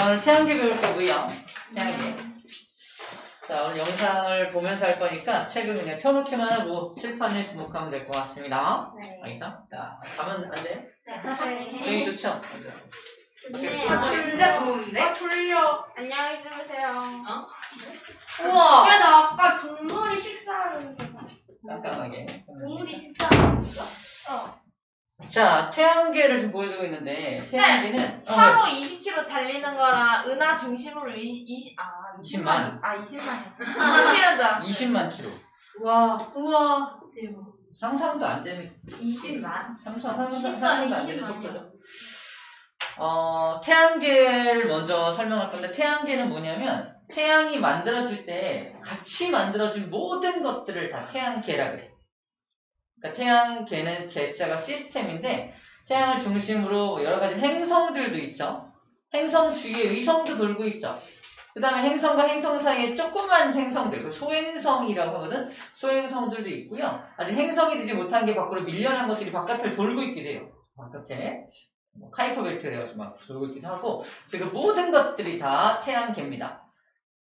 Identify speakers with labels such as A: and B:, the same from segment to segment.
A: 자, 오늘 태양계 배울 거고요. 태양계. 자, 오늘 영상을 보면서 할 거니까 책은 그냥 펴놓기만 하고 칠판에 주목하면 될 것 같습니다.
B: 네.
A: 알겠어? 자, 가면 안 돼?
B: 네.
A: 되게 좋죠?
B: 네.
C: 진짜 좋은데?
B: 졸려. 안녕히 주무세요.
C: 우와.
B: 야, 나 아까 동물이 식사하는데.
A: 깜깜하게.
B: 동물이 식사하는데.
A: 자, 태양계를 지금 보여주고 있는데, 태양계는
B: 차로 20km 달리는 거랑 은하 중심으로 20만.
A: 20만.
B: 20km인 줄 알았어.
A: 20만 킬로.
C: 우와. 대박.
A: 상상도 안 되는
C: 20만?
A: 상상도 안 되는
B: 20만.
A: 속도죠. 태양계를 먼저 설명할 건데, 태양계는 뭐냐면 태양이 만들어질 때 같이 만들어진 모든 것들을 다 태양계라 그래. 그러니까 태양계는 계자가 시스템인데 태양을 중심으로 여러 가지 행성들도 있죠. 행성 주위에 위성도 돌고 있죠. 그 다음에 행성과 행성 사이에 조그만 행성들, 소행성이라고 하거든. 소행성들도 있고요. 아직 행성이 되지 못한 게 밖으로 밀려난 것들이 바깥을 돌고 있기도 해요. 바깥에 카이퍼 벨트를 해가지고 막 돌고 있기도 하고, 그 모든 것들이 다 태양계입니다.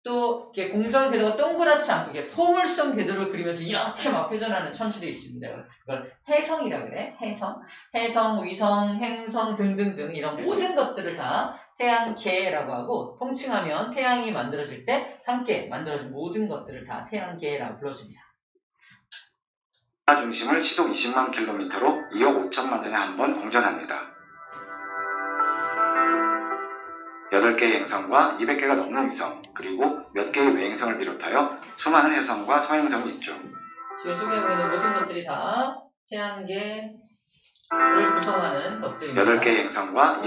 A: 또 이렇게 공전 궤도가 동그랗지 않고 이게 포물선 궤도를 그리면서 이렇게 막 회전하는 천체도 있습니다. 그걸 해성이라 그래. 해성, 위성, 행성 등등등 이런 모든 것들을 다 태양계라고 하고, 통칭하면 태양이 만들어질 때 함께 만들어진 모든 것들을 다 태양계라고 불러줍니다.
D: 은하 중심을 시속 20만 킬로미터로 2억 5천만 년에 한 번 공전합니다. 8개의 행성과 200개가 넘는 위성, 그리고 몇 개의 외행성을 비롯하여 수많은 해성과 서행성이 있죠.
A: 지금 소개하고 있는 모든 것들이 다 태양계를 구성하는 것들입니다.
D: 8개의 행성과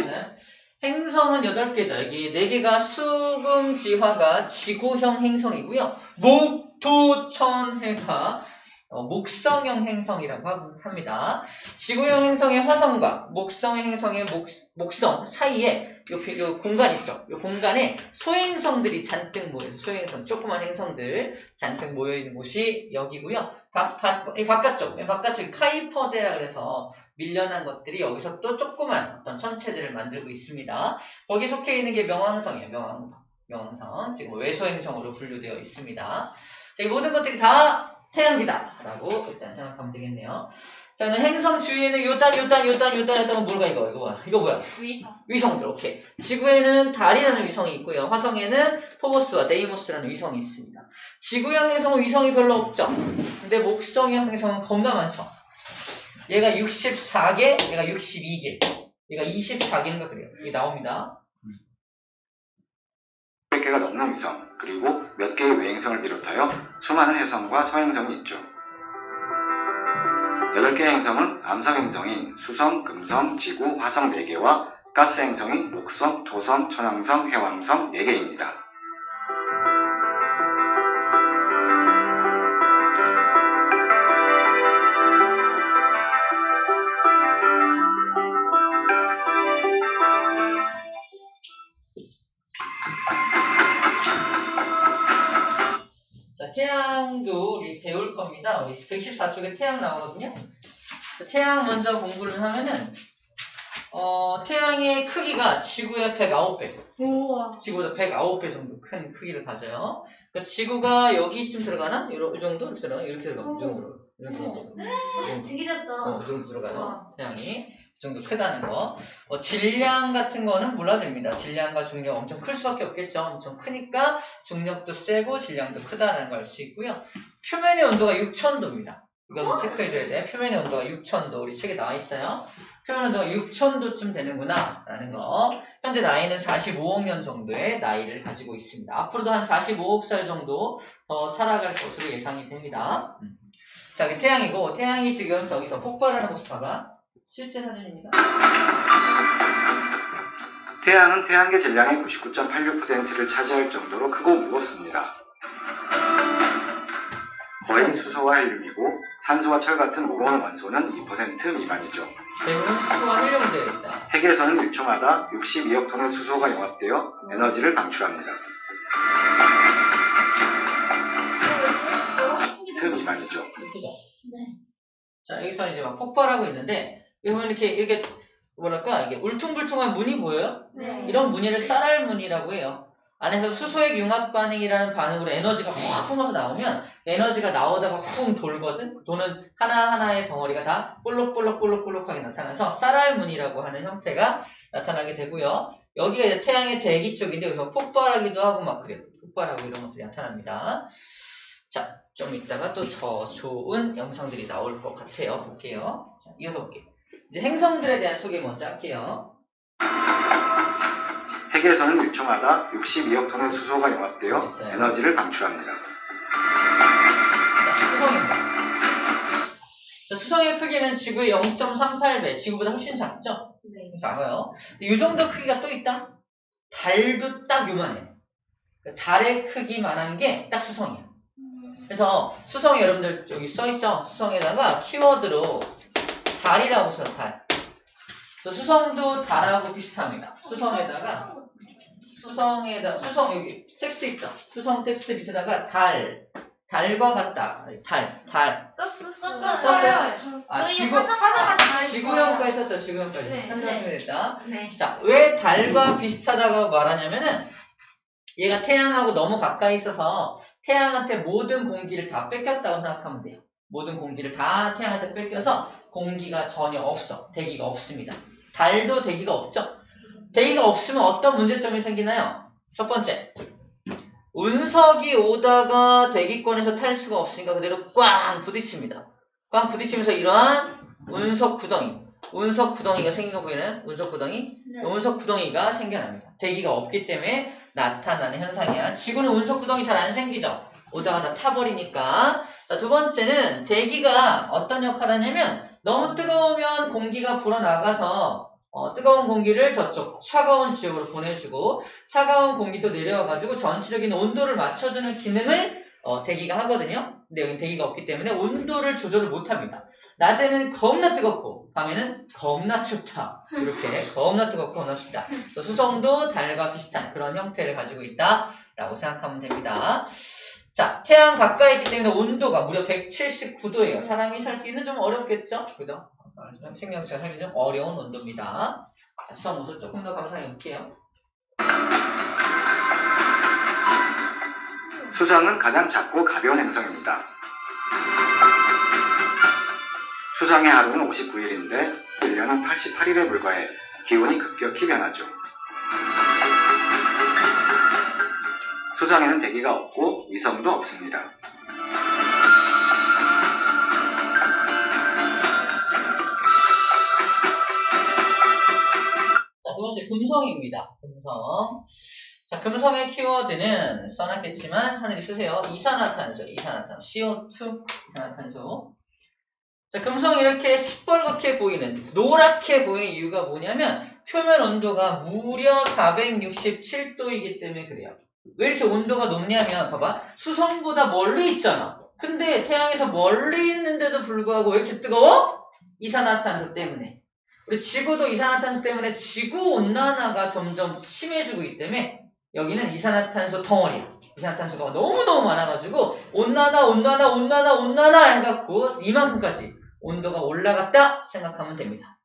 A: 행성은 8개죠. 여기 4개가 수금지화가 지구형 행성이고요. 목, 토, 천, 해가 목성형 행성이라고 합니다. 지구형 행성의 화성과 목성형 행성의 목성 사이에 요 공간 있죠. 요 공간에 소행성들이 잔뜩 모여있는, 소행성, 조그만 행성들 잔뜩 모여있는 곳이 여기고요. 바깥쪽 카이퍼대라 그래서 밀려난 것들이 여기서 또 조그만 어떤 천체들을 만들고 있습니다. 거기 속해 있는 게 명왕성이에요. 명왕성. 지금 외소행성으로 분류되어 있습니다. 자, 이 모든 것들이 다 태양계다 라고 일단 생각하면 되겠네요. 자, 행성 주위에는 요딴 뭘까 이거 뭐야? 위성들. 오케이. 지구에는 달이라는 위성이 있고요. 화성에는 포보스와 데이모스라는 위성이 있습니다. 지구형 행성은 위성이 별로 없죠. 근데 목성형 행성은 겁나 많죠. 얘가 64개, 얘가 62개, 얘가 24개인가 그래요. 이게 나옵니다.
D: 100개가 넘는 위성, 그리고 몇 개의 외행성을 비롯하여 수많은 해성과 서행성이 있죠. 8개의 행성은 암성 행성인 수성, 금성, 지구, 화성 4개와 가스 행성인 목성, 토성, 천왕성, 해왕성 4개입니다.
A: 태양도 우리 배울 겁니다. 우리 114쪽에 태양 나오거든요. 태양 먼저 공부를 하면은 태양의 크기가 지구의 109배.
B: 우와.
A: 지구보다 109배 정도 큰 크기를 가져요. 그러니까 지구가 여기쯤 들어가나? 이 정도 들어가? 이렇게 들어가. 이 정도로.
B: 되게 작다.
A: 이 정도 들어가요. 태양이. 이 정도 크다는 거. 질량 같은 거는 몰라도 됩니다. 질량과 중력 엄청 클 수밖에 없겠죠. 엄청 크니까 중력도 세고 질량도 크다는 걸 알 수 있고요. 표면의 온도가 6000도입니다. 이건 체크해줘야 돼. 표면의 온도가 6000도. 우리 책에 나와 있어요. 표면 온도가 6000도쯤 되는구나 라는 거. 현재 나이는 45억 년 정도의 나이를 가지고 있습니다. 앞으로도 한 45억 살 정도 더 살아갈 것으로 예상이 됩니다. 자, 이게 태양이고, 태양이 지금 저기서 폭발하는 모습 봐봐. 실제 사진입니다.
D: 태양은 태양계 질량의 99.86%를 차지할 정도로 크고 무겁습니다. 거의 수소와 헬륨이고 산소와 철 같은 무거운 원소는 2% 미만이죠.
A: 대부분 수소와 헬륨으로 되어 있다.
D: 핵에서는 1초마다 62억 톤의 수소가 용합되어 에너지를 방출합니다. 2% 미만이죠.
A: 그죠? 네. 자, 여기서 이제 막 폭발하고 있는데, 보면 이렇게 뭐랄까 이게 울퉁불퉁한 무늬 보여요?
B: 네.
A: 이런 무늬를 쌀알무늬라고 해요. 안에서 수소액 융합 반응이라는 반응으로 에너지가 확 뿜어서 나오면 에너지가 나오다가 쿵 돌거든. 도는 하나하나의 덩어리가 다 볼록볼록볼록볼록하게 나타나서 쌀알무늬라고 하는 형태가 나타나게 되고요. 여기가 이제 태양의 대기 쪽인데 여기서 폭발하기도 하고 막 그래요. 폭발하고 이런 것들이 나타납니다. 자, 좀 이따가 또 더 좋은 영상들이 나올 것 같아요. 볼게요. 자, 이어서 볼게요. 이제 행성들에 대한 소개 먼저 할게요.
D: 핵에서는 1초마다 62억 톤의 수소가 융합되어
A: 있어요.
D: 에너지를 방출합니다.
A: 자, 수성입니다. 자, 수성의 크기는 지구의 0.38배, 지구보다 훨씬 작죠?
C: 네.
A: 작아요. 이 정도 크기가 또 있다? 달도 딱 요만해요. 달의 크기만한 게 딱 수성이에요. 그래서 수성이 여러분들 여기 써있죠? 수성에다가 키워드로 달이라고 써요, 달. 그래서 수성도 달하고 비슷합니다. 수성 여기 텍스트 있죠? 수성 텍스트 밑에다가 달과 같다. 달.
B: 썼어요.
A: 아,
B: 저희
A: 지구,
B: 하나가 다
A: 지구형까지 썼죠, 지구형까지.
B: 네.
A: 한 줄 쓰면 됐다.
C: 네.
A: 자, 왜 달과 비슷하다고 말하냐면은, 얘가 태양하고 너무 가까이 있어서 태양한테 모든 공기를 다 뺏겼다고 생각하면 돼요. 모든 공기를 다 태양한테 뺏겨서 공기가 전혀 없어. 대기가 없습니다. 달도 대기가 없죠? 대기가 없으면 어떤 문제점이 생기나요? 첫 번째, 운석이 오다가 대기권에서 탈 수가 없으니까 그대로 꽝 부딪힙니다. 꽝 부딪히면서 이러한 운석 구덩이가 생긴 거 보이나요? 운석 구덩이?
C: 네.
A: 운석 구덩이가 생겨납니다. 대기가 없기 때문에 나타나는 현상이야. 지구는 운석 구덩이 잘 안 생기죠? 오다가 다 타버리니까. 자, 두 번째는 대기가 어떤 역할을 하냐면 너무 뜨거우면 공기가 불어나가서 뜨거운 공기를 저쪽 차가운 지역으로 보내주고 차가운 공기도 내려와가지고 전체적인 온도를 맞춰주는 기능을 대기가 하거든요. 근데 여기 대기가 없기 때문에 온도를 조절을 못합니다. 낮에는 겁나 뜨겁고 밤에는 겁나 춥다. 이렇게 겁나 뜨겁고 겁나 춥다. 그래서 수성도 달과 비슷한 그런 형태를 가지고 있다라고 생각하면 됩니다. 자, 태양 가까이 있기 때문에 온도가 무려 179도예요. 사람이 살 수 있는 좀 어렵겠죠? 그죠? 생명체가 살기 좀 어려운 온도입니다. 자, 수성 모습 조금 더 감상해 볼게요.
D: 수성은 가장 작고 가벼운 행성입니다. 수성의 하루는 59일인데 1년은 88일에 불과해 기온이 급격히 변하죠. 수성에는 대기가 없고 위성도 없습니다.
A: 자, 두 번째 금성입니다. 금성. 자, 금성의 키워드는 써놨겠지만 하늘이 쓰세요. 이산화탄소, CO2, 이산화탄소. 자, 금성이 이렇게 시뻘겋게 보이는, 노랗게 보이는 이유가 뭐냐면 표면 온도가 무려 467도이기 때문에 그래요. 왜 이렇게 온도가 높냐면 봐봐, 수성보다 멀리 있잖아. 근데 태양에서 멀리 있는데도 불구하고 왜 이렇게 뜨거워? 이산화탄소 때문에. 우리 지구도 이산화탄소 때문에 지구온난화가 점점 심해지고 있기 때문에 여기는 이산화탄소 덩어리야. 이산화탄소가 너무너무 많아가지고 온난화 해갖고 이만큼까지 온도가 올라갔다 생각하면 됩니다.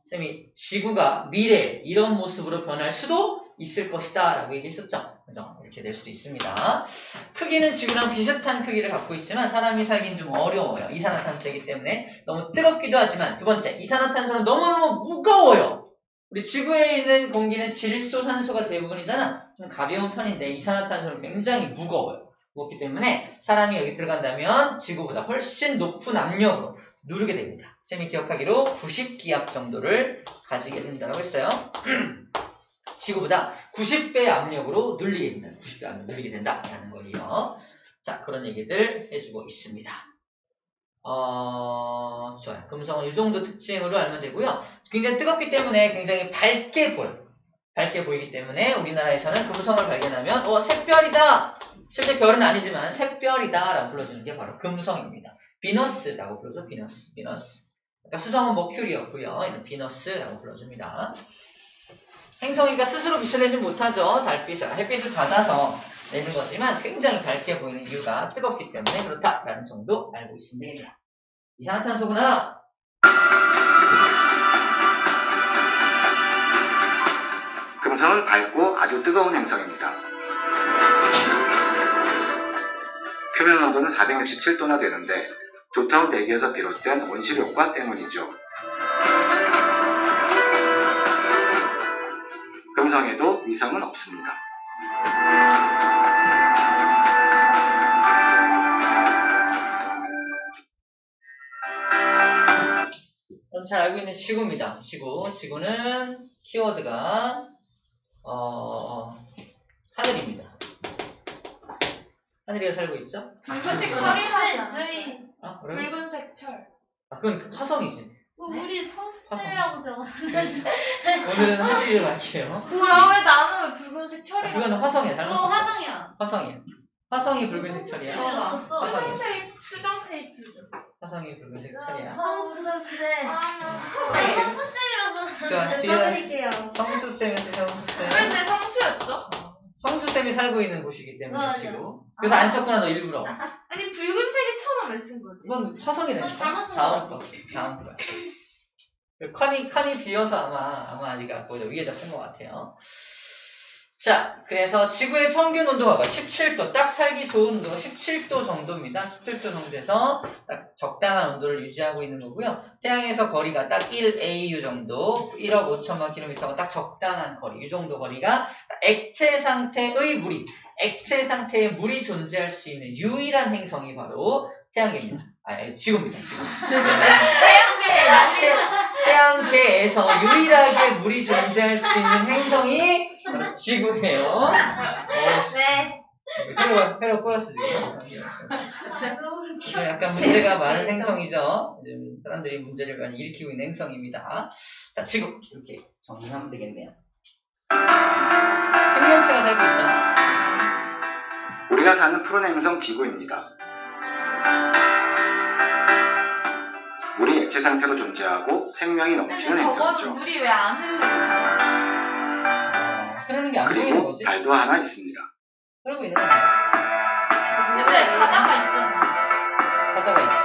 A: 쌤이 지구가 미래에 이런 모습으로 변할 수도 있을 것이다 라고 얘기했었죠. 그죠? 이렇게 될 수도 있습니다. 크기는 지구랑 비슷한 크기를 갖고 있지만 사람이 살긴 좀 어려워요. 이산화탄소이기 때문에 너무 뜨겁기도 하지만 두 번째, 이산화탄소는 너무너무 무거워요. 우리 지구에 있는 공기는 질소, 산소가 대부분이잖아. 좀 가벼운 편인데 이산화탄소는 굉장히 무거워요. 무겁기 때문에 사람이 여기 들어간다면 지구보다 훨씬 높은 압력으로 누르게 됩니다. 쌤이 기억하기로 90기압 정도를 가지게 된다고 했어요. 지구보다 90배 압력으로 눌리게 된다. 90배 압력 눌리게 된다라는 거예요. 자, 그런 얘기들 해주고 있습니다. 좋아요. 금성은 이 정도 특징으로 알면 되고요. 굉장히 뜨겁기 때문에 굉장히 밝게 보여요. 밝게 보이기 때문에 우리나라에서는 금성을 발견하면 샛별이다! 실제 별은 아니지만 샛별이다 라고 불러주는 게 바로 금성입니다. 비너스라고 불러줘. 비너스. 그러니까 수성은 머큐리였고요. 이는 비너스라고 불러줍니다. 행성이가 스스로 빛을 내지 못하죠. 햇빛을 받아서 내는 거지만 굉장히 밝게 보이는 이유가 뜨겁기 때문에 그렇다라는 정도 알고 있으면 됩니다. 이산화탄소구나.
D: 금성은 밝고 아주 뜨거운 행성입니다. 표면 온도는 467도나 되는데 두터운 대기에서 비롯된 온실 효과 때문이죠. 금성에도 위성은 없습니다.
A: 그럼 잘 알고 있는 지구입니다. 지구는 키워드가 하늘입니다. 하늘이가 살고 있죠?
B: 붉은색 철이라잖아.
C: 저희
A: 아, 그래?
B: 붉은색 철.
A: 아, 그건 화성이지.
C: 우리 성쌤이라고 들어갔는데.
A: 오늘은 하늘이를 갈게요.
B: 뭐야 왜 나는 왜 붉은색
A: 아,
B: 철이라고?
A: 그거는 화성이야.
C: 그거
A: 닮았어.
C: 화성이야.
A: 화성이야. 화성이 붉은색 철이야.
C: 들어갔어.
A: 화성이.
B: 수정 테이프.
A: 화성이 붉은색 철이야.
C: 성수쌤.
B: 아,
C: 성수쌤이라고
A: 자, 뒤에
C: 써드릴게요.
A: 성수쌤에서 성수쌤.
B: 왜 내 성수였죠?
A: 성수쌤이 살고 있는 곳이기 때문에
C: 맞아.
A: 지금. 그래서 안 썼구나 너 일부러.
B: 아니 붉은색이 처럼 왜 쓴 거지?
A: 이건 화성이네.
C: 아, 잘못 쓴
A: 다음
C: 거
A: 거. 다음 거. 칸이 비어서 아마 네가 거기다 위에다 쓴 것 같아요. 자, 그래서 지구의 평균 온도가 17도, 딱 살기 좋은 온도가 17도 정도입니다. 17도 정도에서 딱 적당한 온도를 유지하고 있는 거고요. 태양에서 거리가 딱 1AU 정도, 1억 5천만 킬로미터가 딱 적당한 거리, 이 정도 거리가 액체 상태의 물이 존재할 수 있는 유일한 행성이 바로 태양계입니다. 지구입니다. 지구. 태양계에서 유일하게 물이 존재할 수 있는 행성이 바로 지구예요.
C: 네.
A: 회로 꼬였어 지금. 좀 약간 문제가 많은 행성이죠. 사람들이 문제를 많이 일으키고 있는 행성입니다. 자, 지구 이렇게 정리하면 되겠네요. 생명체가 살고 있죠.
D: 우리가 사는 푸른 행성 지구입니다. 물이 액체 상태로 존재하고 생명이 넘치는
B: 근데 저거는
D: 행성이죠.
B: 물이 왜 안 흘러?
A: 흐르는 게 안 보이는
D: 그리고
A: 거지?
D: 달도 하나 있습니다.
A: 흐르고 있는 거 아니야?
B: 근데 바다가 있잖아.
A: 바다가 있지.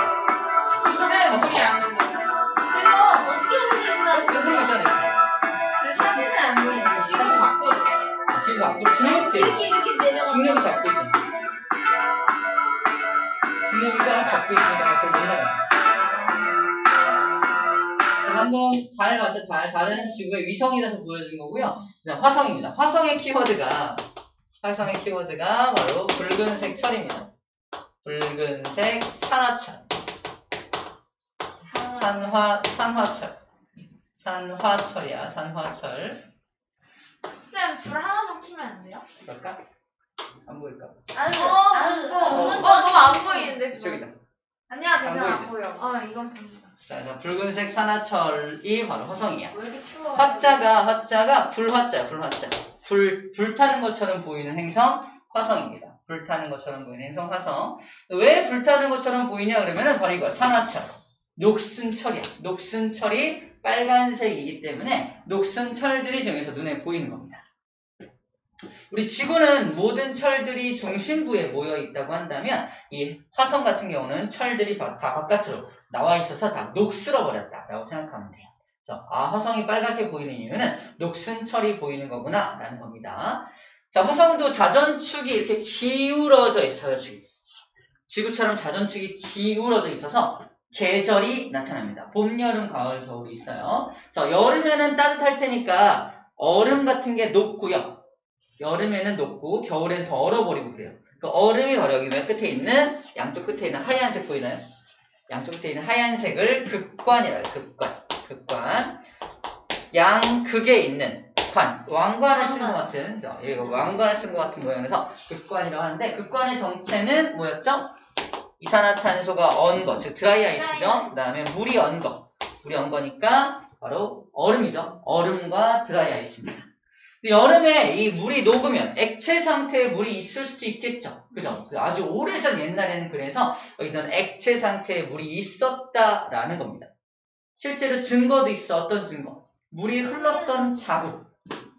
B: 왜 물이 안 흘러?
C: 흘러. 어떻게 흘린다.
A: 흐르고 있잖아 이렇게.
C: 근데 사진은 안 보이지.
B: 지구 밖으로.
A: 지금 앞으로 중력대.
C: 이렇게 내려가.
A: 중력이 잡고 있잖아. 중력이가 잡고 있으니까 밖으로 못 나가. 방금 달 맞죠? 달은 지구의 위성이라서 보여준 거고요. 그다음 화성입니다. 화성의 키워드가 바로 붉은색 철입니다. 붉은색 산화철. 산화철이야. 산화철.
B: 쌤, 불 하나만 켜면 안 돼요?
A: 그럴까? 안 보일까?
B: 너무 안 보이는데.
A: 이쪽이다.
C: 아니야,
A: 안
C: 괜찮아.
A: 보이지?
C: 안 보여.
B: 이건 보인다.
A: 자, 그래서 붉은색 산화철이 바로 화성이야.
B: 왜 이렇게 추워?
A: 화자가 불화자야, 불화자. 불타는 것처럼 보이는 행성, 화성입니다. 불타는 것처럼 보이는 행성, 화성. 왜 불타는 것처럼 보이냐, 그러면은 바로 이거야, 산화철. 녹슨철이야. 녹슨철이 빨간색이기 때문에 녹슨철들이 저기서 눈에 보이는 겁니다. 우리 지구는 모든 철들이 중심부에 모여 있다고 한다면 이 화성 같은 경우는 철들이 다 바깥으로 나와 있어서 다 녹슬어 버렸다라고 생각하면 돼요. 그래서 화성이 빨갛게 보이는 이유는 녹슨 철이 보이는 거구나 라는 겁니다. 자, 화성도 자전축이 이렇게 기울어져 있어요. 자전축이. 지구처럼 자전축이 기울어져 있어서 계절이 나타납니다. 봄, 여름, 가을, 겨울이 있어요. 그래서 여름에는 따뜻할 테니까 얼음 같은 게 녹고요. 여름에는 녹고 겨울엔 더 얼어버리고 그래요. 그 얼음이 바로 여기 맨 끝에 있는 양쪽 끝에 있는 하얀색 보이나요? 양쪽 끝에 있는 하얀색을 극관이라고 해요. 극관. 양극에 있는 관. 왕관을 쓴 것 같은 이거 왕관을 쓴 것 같은 모양에서 극관이라고 하는데 극관의 정체는 뭐였죠? 이산화탄소가 언 거, 즉 드라이 아이스죠. 그 다음에 물이 언 거. 물이 언 거니까 바로 얼음이죠. 얼음과 드라이 아이스입니다. 여름에 이 물이 녹으면 액체 상태의 물이 있을 수도 있겠죠. 그죠? 아주 오래전 옛날에는 그래서 여기서는 액체 상태의 물이 있었다라는 겁니다. 실제로 증거도 있어. 어떤 증거? 물이 흘렀던 자국.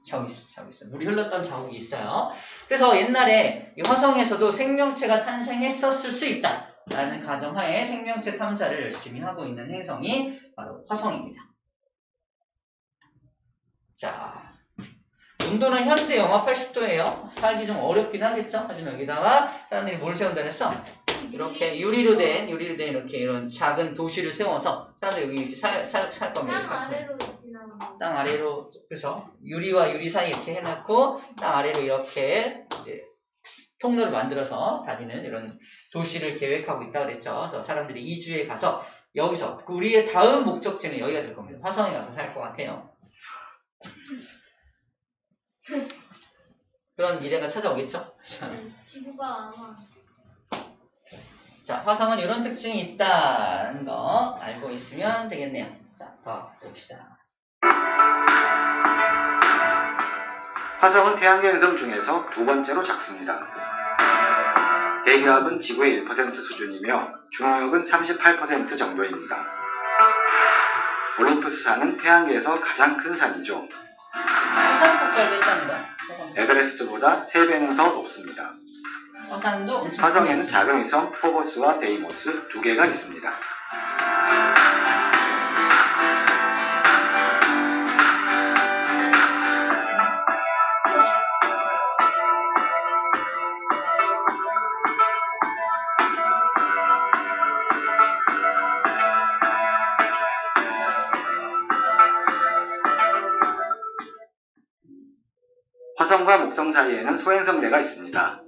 A: 저기 있어요. 물이 흘렀던 자국이 있어요. 그래서 옛날에 이 화성에서도 생명체가 탄생했었을 수 있다라는 가정하에 생명체 탐사를 열심히 하고 있는 행성이 바로 화성입니다. 자. 온도는 현재 영하 80도예요. 살기 좀 어렵긴 하겠죠. 하지만 여기다가 사람들이 뭘 세운다 그랬어? 이렇게 유리로 된 이렇게 이런 작은 도시를 세워서 사람들이 여기 이제 살 겁니다.
C: 땅 아래로 지나가.
A: 땅 아래로, 그죠? 유리와 유리 사이 이렇게 해놓고 땅 아래로 이렇게 이제 통로를 만들어서 다니는 이런 도시를 계획하고 있다 그랬죠. 그래서 사람들이 이주에 가서 여기서 우리의 다음 목적지는 여기가 될 겁니다. 화성에 가서 살 것 같아요. 그런 미래가 찾아오겠죠?
C: 지구가 아마.
A: 자, 화성은 이런 특징이 있다는 거 알고 있으면 되겠네요. 자, 봅시다.
D: 화성은 태양계 행성 중에서 두 번째로 작습니다. 대기압은 지구의 1% 수준이며 중력은 38% 정도입니다. 올림푸스산은 태양계에서 가장 큰 산이죠.
A: 화산 폭발도 했답니다.
D: 에베레스트보다 3배는 더 높습니다.
A: 화산도 엄청
D: 화성에는
A: 크겠습니다.
D: 작은 위성 포보스와 데이모스 두 개가 있습니다. 화성과 목성 사이에는 소행성대가 있습니다.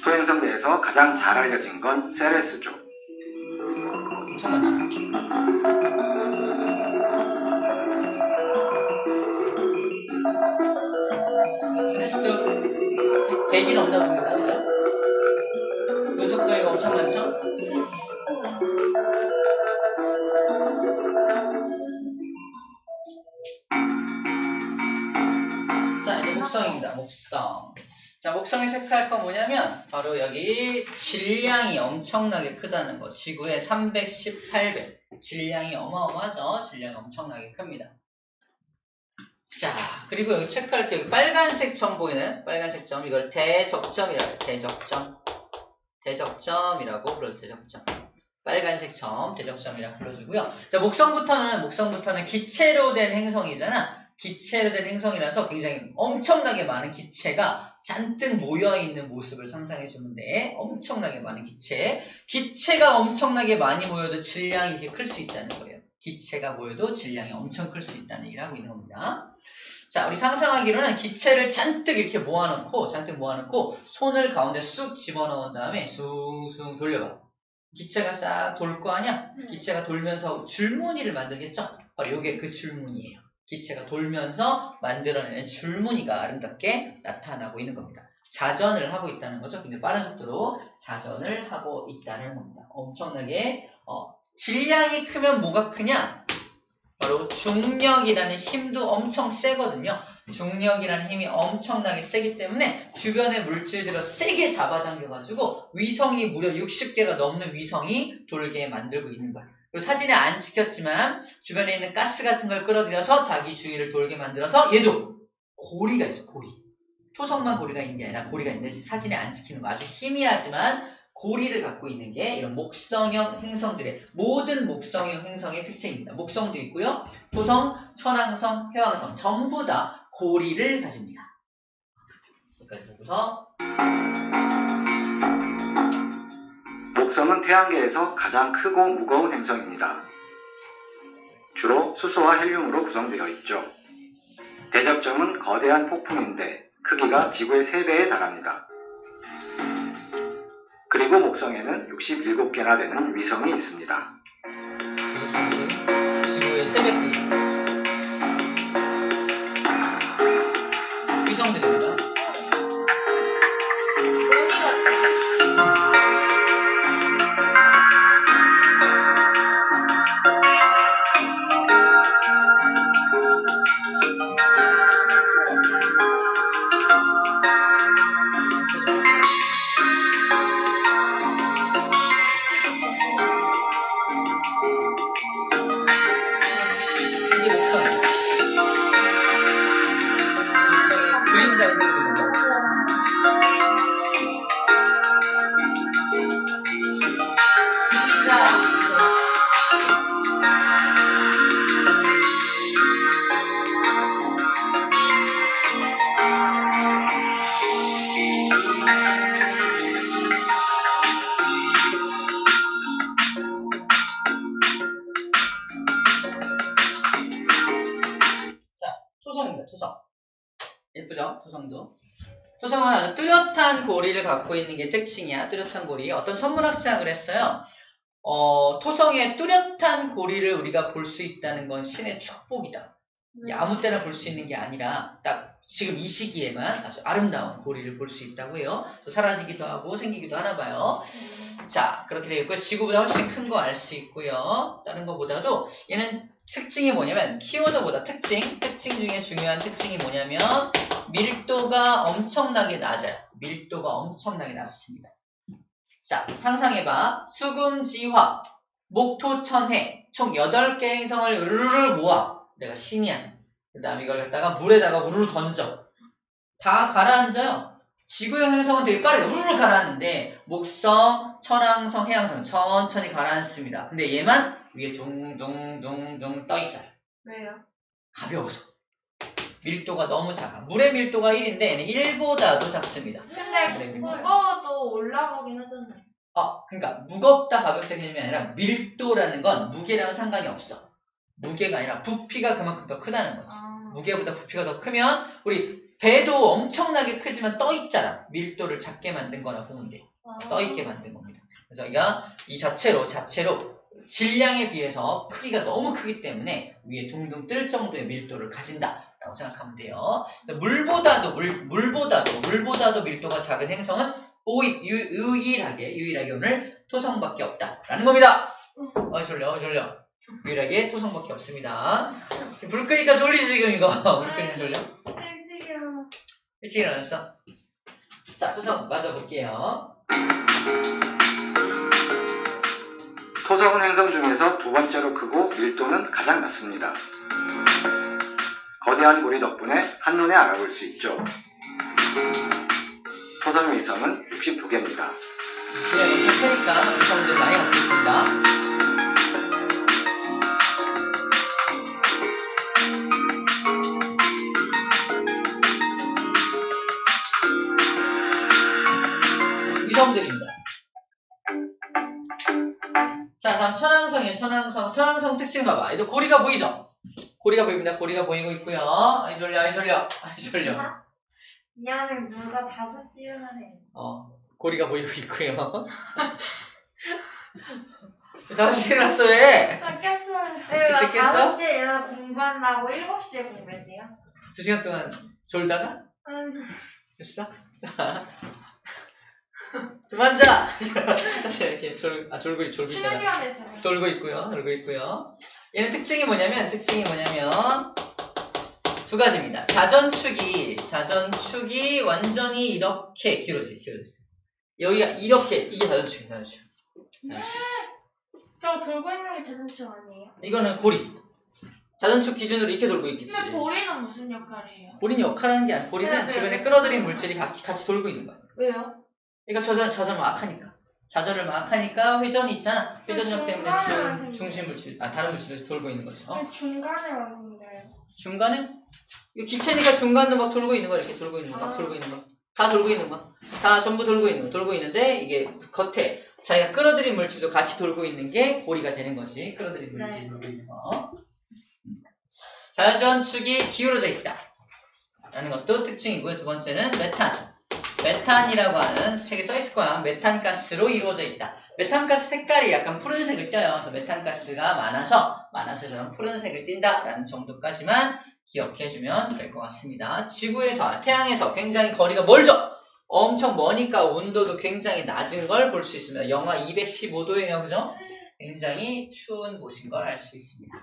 D: 소행성대에서 가장 잘 알려진 건 세레스죠.
A: 엄청 많죠. 세레스트 대기는 없나 봅니다. 그죠? 분석도가 엄청 많죠? 자, 이제 목성입니다. 목성. 자, 목성에 체크할 건 뭐냐면 바로 여기 질량이 엄청나게 크다는 거. 지구의 318배. 질량이 어마어마하죠. 질량이 엄청나게 큽니다. 자, 그리고 여기 체크할 게 여기 빨간색 점 보이는 빨간색 점, 이걸 대적점이라고 해요. 대적점이라고 불러요. 대적점. 빨간색 점, 대적점이라고 불러주고요. 자, 목성부터는 기체로 된 행성이잖아. 기체로 된 행성이라서 굉장히 엄청나게 많은 기체가 잔뜩 모여있는 모습을 상상해 주는데, 엄청나게 많은 기체가 엄청나게 많이 모여도 질량이 이렇게 클 수 있다는 거예요. 기체가 모여도 질량이 엄청 클 수 있다는 얘기를 하고 있는 겁니다. 자, 우리 상상하기로는 기체를 잔뜩 이렇게 모아놓고 손을 가운데 쑥 집어넣은 다음에 숭숭 돌려봐. 기체가 싹 돌 거 아니야? 기체가 돌면서 줄무늬를 만들겠죠? 바로 이게 그 줄무늬예요. 기체가 돌면서 만들어내는 줄무늬가 아름답게 나타나고 있는 겁니다. 자전을 하고 있다는 거죠. 근데 빠른 속도로 자전을 하고 있다는 겁니다. 엄청나게 질량이 크면 뭐가 크냐? 바로 중력이라는 힘도 엄청 세거든요. 중력이라는 힘이 엄청나게 세기 때문에 주변의 물질들을 세게 잡아당겨가지고 위성이 무려 60개가 넘는 위성이 돌게 만들고 있는 거야. 그리고 사진에 안 찍혔지만 주변에 있는 가스 같은 걸 끌어들여서 자기 주위를 돌게 만들어서 얘도 고리가 있어. 토성만 고리가 있는 게 아니라 고리가 있는데 사진에 안 찍히는 거 아주 희미하지만 고리를 갖고 있는 게 이런 목성형 행성들의 모든 목성형 행성의 특징입니다. 목성도 있고요. 토성, 천왕성, 해왕성 전부 다 고리를 가집니다. 여기까지 보고서
D: 목성은 태양계에서 가장 크고 무거운 행성입니다. 주로 수소와 헬륨으로 구성되어 있죠. 대적점은 거대한 폭풍인데 크기가 지구의 3배에 달합니다. 그리고 목성에는 67개나 되는 위성이 있습니다.
A: 지구의 3배 크기 위성들입니다. 이게 목성이에요. 목성의 그림자를 생각해보면 토성. 예쁘죠? 토성도. 토성은 아주 뚜렷한 고리를 갖고 있는 게 특징이야. 뚜렷한 고리. 어떤 천문학자가 그랬어요. 토성의 뚜렷한 고리를 우리가 볼 수 있다는 건 신의 축복이다. 아무 때나 볼 수 있는 게 아니라 딱 지금 이 시기에만 아주 아름다운 고리를 볼 수 있다고 해요. 또 사라지기도 하고 생기기도 하나 봐요. 자, 그렇게 되어 있고 지구보다 훨씬 큰 거 알 수 있고요. 다른 거보다도 얘는 특징이 뭐냐면 키워드보다 특징 중에 중요한 특징이 뭐냐면 밀도가 엄청나게 낮아요. 밀도가 엄청나게 낮습니다. 자, 상상해봐. 수금지화, 목토천해 총 8개 행성을 으르르 모아. 내가 신이야. 그 다음에 이걸 갖다가 물에다가 우르르 던져. 다 가라앉아요. 지구형 행성은 되게 빠르게 우르르 가라앉는데 목성, 천왕성, 해왕성 천천히 가라앉습니다. 근데 얘만 위에 둥둥둥둥 떠 있어요.
B: 왜요?
A: 가벼워서. 밀도가 너무 작아. 물의 밀도가 1인데 얘는 1보다도 작습니다.
B: 근데 무거워도 올라가긴 하잖아요.
A: 그러니까 무겁다 가볍다 개념이 아니라 밀도라는 건 무게랑은 상관이 없어. 무게가 아니라 부피가 그만큼 더 크다는 거지. 무게보다 부피가 더 크면 우리 배도 엄청나게 크지만 떠 있잖아. 밀도를 작게 만든 거나 보면 돼. 떠 있게 만든 겁니다. 그래서 얘가 이 자체로 질량에 비해서 크기가 너무 크기 때문에 위에 둥둥 뜰 정도의 밀도를 가진다라고 생각하면 돼요. 물보다도 밀도가 작은 행성은 유일하게 오늘 토성밖에 없다라는 겁니다. 졸려. 유일하게 토성밖에 없습니다. 불 끄니까 졸리지 지금 이거. 불 끄니까 졸려? 일찍 일어났어? 자, 토성 맞아볼게요.
D: 토성은 행성 중에서 두 번째로 크고 밀도는 가장 낮습니다. 거대한 고리 덕분에 한눈에 알아볼 수 있죠. 토성 위성은 62개입니다.
A: 그냥 엄청 크니까 위성들 많이 갖고 있습니다. 위성들입니다. 자, 다음 천왕성이에요. 천왕성 특징 봐봐. 얘도 고리가 보이죠? 고리가 보입니다. 고리가 보이고 있고요. 아이 졸려.
C: 미안해, 누가 5시 일어나래.
A: 고리가 보이고 있고요. 5시에 일어났어 왜?
C: 나 깼어요.
A: 그때 깼어?
C: 5시에 일어나 공부한다고 7시에 공부했대요.
A: 2시간 동안 졸다가? 됐어? 자. 그만 자! 이렇게 졸고
B: 쉬는
A: 있다가.
B: 시간에 잖아요.
A: 돌고 있고요. 얘는 특징이 뭐냐면 두 가지입니다. 자전축이 완전히 이렇게 길어졌어요. 여기가 이렇게, 이게 자전축.
B: 저 돌고 있는 게 자전축 아니에요?
A: 이거는 고리. 자전축 기준으로 이렇게 돌고 있겠지.
B: 근데 고리는 무슨 역할이에요?
A: 고리는 역할하는 게 아니라 고리는
B: 네.
A: 주변에 끌어들인 물질이 같이 돌고 있는 거야.
B: 왜요?
A: 그러니까 자전을 막 하니까. 자전을 막 하니까 회전이 있잖아. 회전력 때문에 중심 물질, 다른 물질에서 돌고 있는 거지.
B: 중간에 왔는데.
A: 중간에? 이거 기체니까 중간도 막 돌고 있는 거야. 이렇게 돌고 있는 거, 막 돌고 있는 거. 다 돌고 있는 거. 다 전부 돌고 있는 거. 돌고 있는데 이게 겉에 자기가 끌어들인 물질도 같이 돌고 있는 게 고리가 되는 거지. 끌어들인 물질이 돌고 있는 거. 자전축이 기울어져 있다. 라는 것도 특징이고요. 두 번째는 메탄이라고 하는 책에 써있을 거야. 메탄가스로 이루어져 있다. 메탄가스 색깔이 약간 푸른색을 띄어요. 그래서 메탄가스가 많아서 저런 푸른색을 띈다라는 정도까지만 기억해주면 될 것 같습니다. 지구에서, 태양에서 굉장히 거리가 멀죠? 엄청 머니까 온도도 굉장히 낮은 걸 볼 수 있습니다. 영하 215도예요. 그죠? 굉장히 추운 곳인 걸 알 수 있습니다.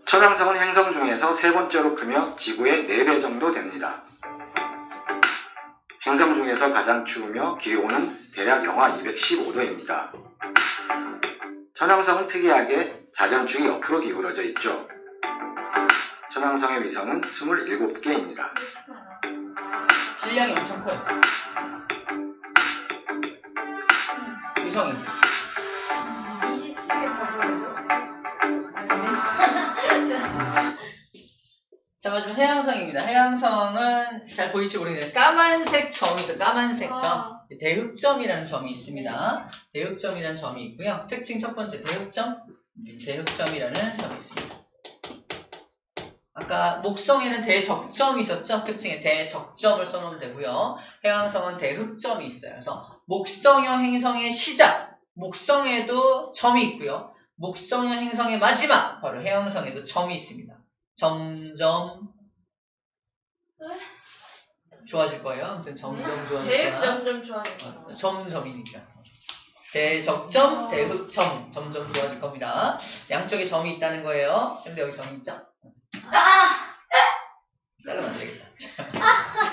D: 천왕성은 행성 중에서 세 번째로 크며 지구의 4배 정도 됩니다. 행성 중에서 가장 추우며 기온은 대략 영하 215도입니다. 천왕성은 특이하게 자전축이 옆으로 기울어져 있죠. 천왕성의 위성은 27개입니다.
A: 질량이 엄청 커요. 위성입니다.
C: 27개 가보려고?
A: 자, 마지막 해왕성입니다. 해왕성은 잘 보일지 모르겠는데 까만색 점이 있어요. 까만색 점. 대흑점이라는 점이 있습니다. 대흑점이라는 점이 있고요. 특징 첫 번째, 대흑점이라는 점이 있습니다. 아까 목성에는 대적점이 있었죠? 특징에 대적점을 써놓으면 되고요. 해왕성은 대흑점이 있어요. 그래서 목성형 행성의 시작, 목성에도 점이 있고요. 목성형 행성의 마지막, 바로 해왕성에도 점이 있습니다. 점점 좋아질 거예요. 아무튼 점점 좋아질
B: 대입
A: 거야.
B: 점점 좋아졌어.
A: 점이니까. 대적점, 대흑점, 점점 좋아질 겁니다. 양쪽에 점이 있다는 거예요. 근데 여기 점이 있죠? 자르면 안 되겠다.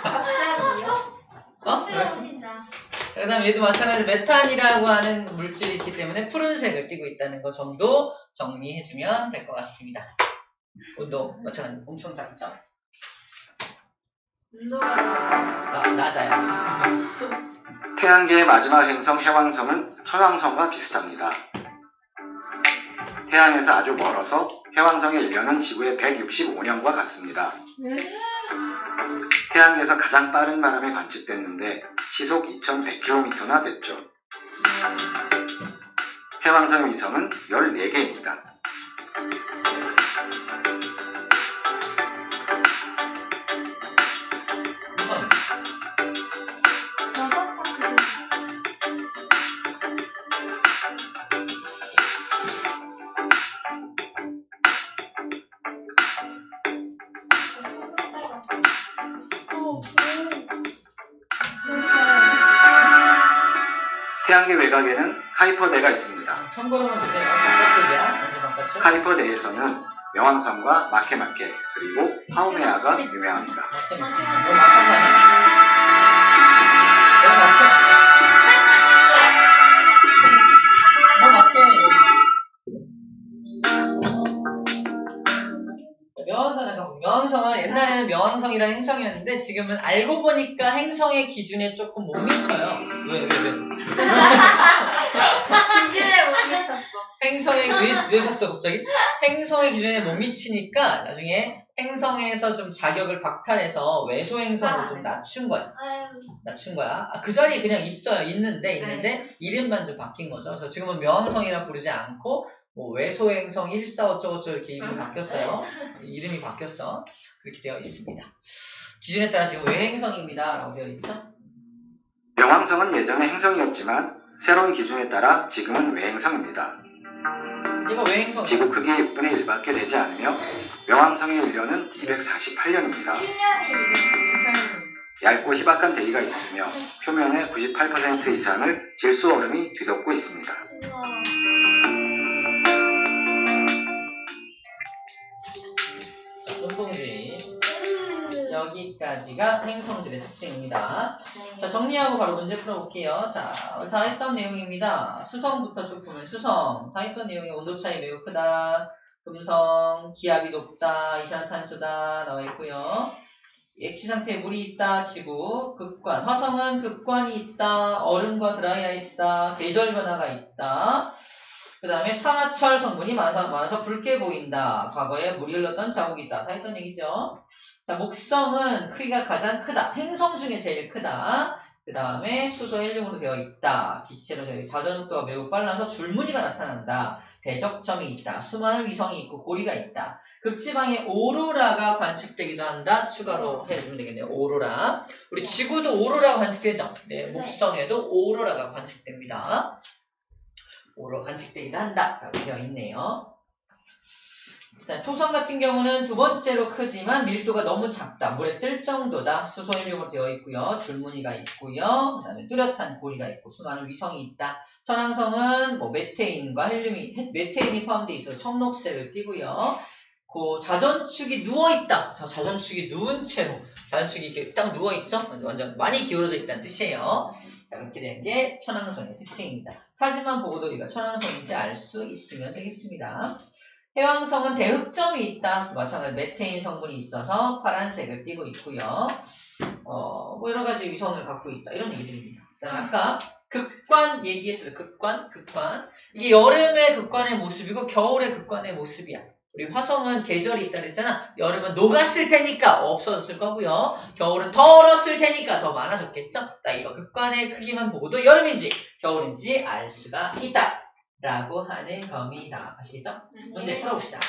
C: 갑자기요?
A: 어?
C: 들어오신다.
A: 자, 그 다음 얘도 마찬가지로 메탄이라고 하는 물질이 있기 때문에 푸른색을 띠고 있다는 거 정도 정리해주면 될 것 같습니다. 온도 마찬가지로 엄청 작죠?
B: 운동하자.
A: 낮아요.
D: 태양계의 마지막 행성 해왕성은 천왕성과 비슷합니다. 태양에서 아주 멀어서 해왕성의 일년은 지구의 165년과 같습니다. 태양계에서 가장 빠른 바람이 관측됐는데 시속 2100km나 됐죠. 해왕성 위성은 14개입니다.
A: 우선
D: 태양계 외곽에는 카이퍼대가 있습니다.
A: 참고로만 보세요. 바깥쪽이야. 완전 바깥쪽.
D: 카이퍼대에서는 명왕성과 마케마케 그리고 하오메아가 유명합니다.
A: 막혀. 너 막한 거 아니야? 너 막혀. 명왕성은 옛날에는 명왕성이라는 행성이었는데 지금은 알고 보니까 행성의 기준에 조금 못 미쳐요. 왜?
C: 기준에 못 미쳤어.
A: 행성의 왜 갔어 갑자기? 행성의 기준에 못 미치니까 나중에 행성에서 좀 자격을 박탈해서 외소 행성으로 좀 낮춘 거야. 그 자리에 그냥 있어요. 있는데 이름만 좀 바뀐 거죠. 그래서 지금은 명왕성이라 부르지 않고 뭐 외소 행성 1,4 어쩌고저쩌고 이렇게 이름이 바뀌었어요. 이름이 바뀌었어. 그렇게 되어 있습니다. 기준에 따라 지금 외행성입니다. 라고 되어 있죠.
D: 명왕성은 예전에 행성이었지만 새로운 기준에 따라 지금은 외행성입니다.
A: 이거 외행성.
D: 지구 크기 6분의 1밖에 되지 않으며 명왕성의 일년은 248년입니다.
C: 1년에
D: 얇고 희박한 대기가 있으며 표면의 98% 이상을 질소 얼음이 뒤덮고 있습니다.
A: 자, 운동주의. 여기까지가 행성들의 특징입니다. 자, 정리하고 바로 문제 풀어볼게요. 자, 다 했던 내용입니다. 수성부터 쭉 보면 수성. 다 했던 내용이 온도 차이 매우 크다. 금성, 기압이 높다. 이산화탄소다. 나와 있고요. 액체 상태에 물이 있다. 지구, 극관. 화성은 극관이 있다. 얼음과 드라이 아이스다. 계절 변화가 있다. 그 다음에 산화철 성분이 많아서 붉게 보인다. 과거에 물이 흘렀던 자국이 있다. 다 했던 얘기죠. 자, 목성은 크기가 가장 크다. 행성 중에 제일 크다. 그 다음에 수소 헬륨으로 되어 있다. 기체로 되어 있다. 자전속도가 매우 빨라서 줄무늬가 나타난다. 대적점이 있다. 수많은 위성이 있고 고리가 있다. 극지방에 오로라가 관측되기도 한다. 추가로 해주면 되겠네요. 오로라. 우리 지구도 오로라가 관측되죠? 네, 목성에도 오로라가 관측됩니다. 오로 관측되기도 한다. 라고 되어 있네요. 자, 토성 같은 경우는 두 번째로 크지만 밀도가 너무 작다. 물에 뜰 정도다. 수소 헬륨으로 되어 있고요. 줄무늬가 있고요. 그 다음에 뚜렷한 고리가 있고 수많은 위성이 있다. 천왕성은 뭐 메테인과 메테인이 포함되어 있어 청록색을 띠고요. 그 자전축이 누워있다. 자전축이 누운 채로 자전축이 이렇게 딱 누워있죠? 완전 많이 기울어져 있다는 뜻이에요. 자, 이렇게 된 게 천왕성의 특징입니다. 사진만 보고도 우리가 천왕성인지 알 수 있으면 되겠습니다. 해왕성은 대흑점이 있다. 마찬가지로 메테인 성분이 있어서 파란색을 띠고 있고요. 뭐 여러 가지 위성을 갖고 있다. 이런 얘기들입니다. 그다음에 아까 극관 얘기했어요. 극관. 이게 여름의 극관의 모습이고 겨울의 극관의 모습이야. 우리 화성은 계절이 있다 그랬잖아. 여름은 녹았을 테니까 없어졌을 거고요. 겨울은 더 얼었을 테니까 더 많아졌겠죠. 딱 이거 극관의 크기만 보고도 여름인지 겨울인지 알 수가 있다. 라고 하는 겁니다. 아시겠죠? 문제 풀어봅시다.